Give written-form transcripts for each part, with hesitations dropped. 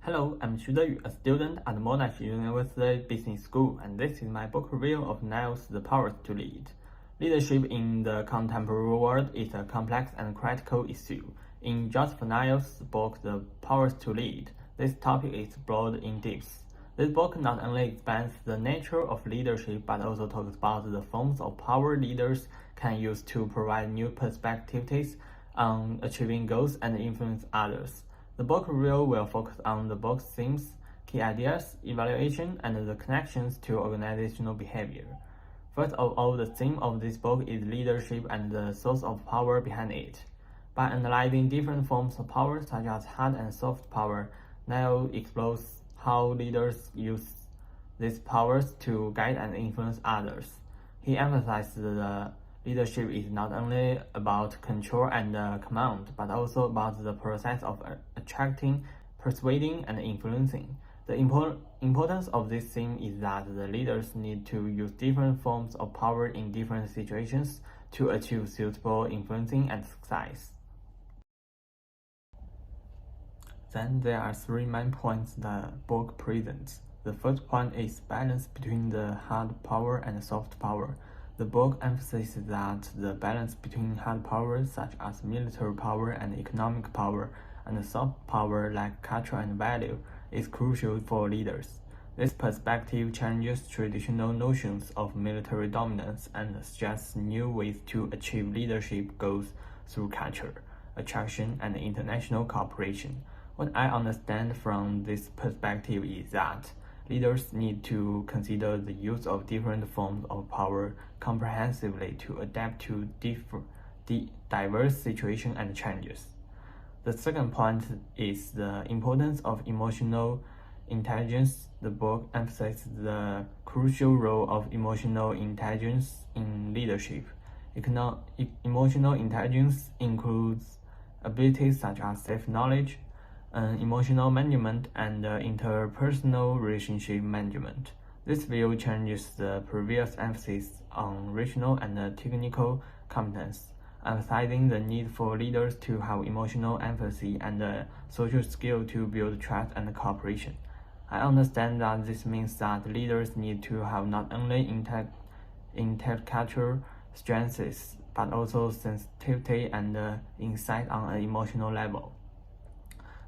Hello, I'm Xu Zeyu, a student at Monash University Business School, and this is my book review of Nile's The Power to Lead. Leadership in the contemporary world is a complex and critical issue. In Joseph Nye's book, The Power to Lead, this topic is explored in depth. This book not only expands the nature of leadership, but also talks about the forms of power leaders can use to provide new perspectives on achieving goals and influence others. The book review will focus on the book's themes, key ideas, evaluation, and the connections to organizational behavior. First of all, the theme of this book is leadership and the source of power behind it. By analyzing different forms of power, such as hard and soft power, Nye explores how leaders use these powers to guide and influence others. He emphasizes that leadership is not only about control and command, but also about the process of attracting, persuading, and influencing. The importance of this theme is that the leaders need to use different forms of power in different situations to achieve suitable influencing and success. Then there are three main points the book presents. The first point is balance between the hard power and soft power. The book emphasizes that the balance between hard power such as military power and economic power and soft power like culture and value is crucial for leaders. This perspective challenges traditional notions of military dominance and suggests new ways to achieve leadership goals through culture, attraction, and international cooperation. What I understand from this perspective is that leaders need to consider the use of different forms of power comprehensively to adapt to diverse situations and changes. The second point is the importance of emotional intelligence. The book emphasizes the crucial role of emotional intelligence in leadership. Emotional intelligence includes abilities such as self-knowledge, emotional management, and interpersonal relationship management. This view challenges the previous emphasis on rational and technical competence, emphasizing the need for leaders to have emotional empathy and social skill to build trust and cooperation. I understand that this means that leaders need to have not only intellectual strengths, but also sensitivity and insight on an emotional level.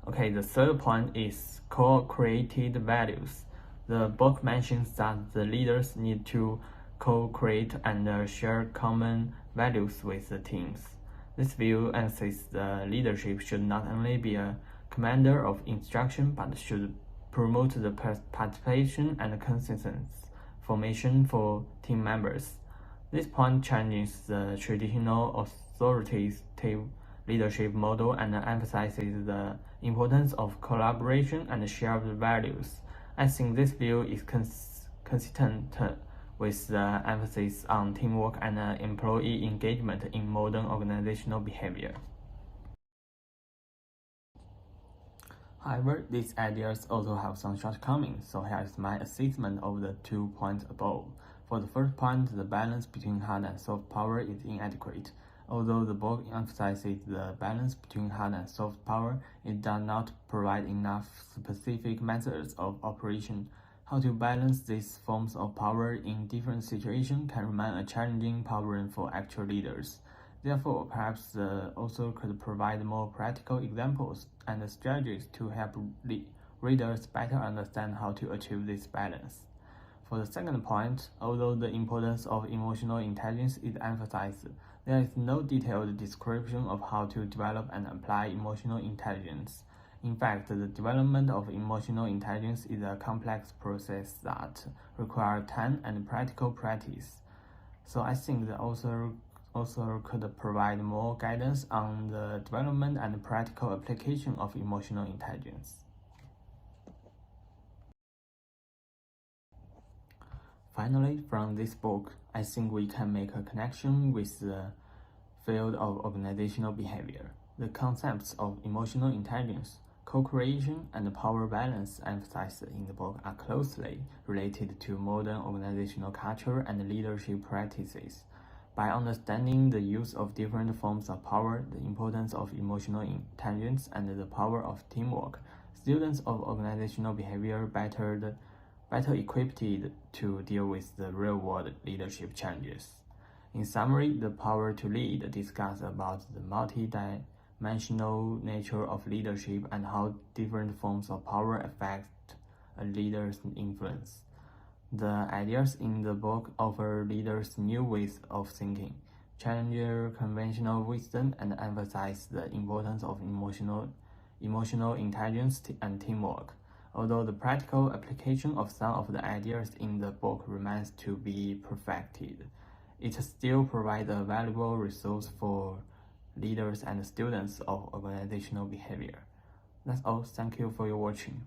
Okay, the third point is co-created values. The book mentions that the leaders need to co-create and share common values with the teams. This view emphasizes the leadership should not only be a commander of instruction, but should promote the participation and consistent formation for team members. This point challenges the traditional authoritative leadership model and emphasizes the importance of collaboration and shared values. I think this view is consistent with the emphasis on teamwork and employee engagement in modern organizational behavior. However, these ideas also have some shortcomings, so here is my assessment of the 2 points above. For the first point, the balance between hard and soft power is inadequate. Although the book emphasizes the balance between hard and soft power, it does not provide enough specific methods of operation. How to balance these forms of power in different situations can remain a challenging problem for actual leaders. Therefore, perhaps the author could provide more practical examples and strategies to help readers better understand how to achieve this balance. For the second point, although the importance of emotional intelligence is emphasized, there is no detailed description of how to develop and apply emotional intelligence. In fact, the development of emotional intelligence is a complex process that requires time and practical practice. So I think the author could provide more guidance on the development and practical application of emotional intelligence. Finally, from this book, I think we can make a connection with the field of organizational behavior. The concepts of emotional intelligence, co-creation, and power balance emphasized in the book are closely related to modern organizational culture and leadership practices. By understanding the use of different forms of power, the importance of emotional intelligence, and the power of teamwork, students of organizational behavior better equipped to deal with the real-world leadership challenges. In summary, the power to lead discusses about the multi-dimensional nature of leadership and how different forms of power affect a leader's influence. The ideas in the book offer leaders new ways of thinking, challenge conventional wisdom, and emphasize the importance of emotional intelligence and teamwork. Although the practical application of some of the ideas in the book remains to be perfected, it still provides a valuable resource for leaders and students of organizational behavior. That's all. Thank you for your watching.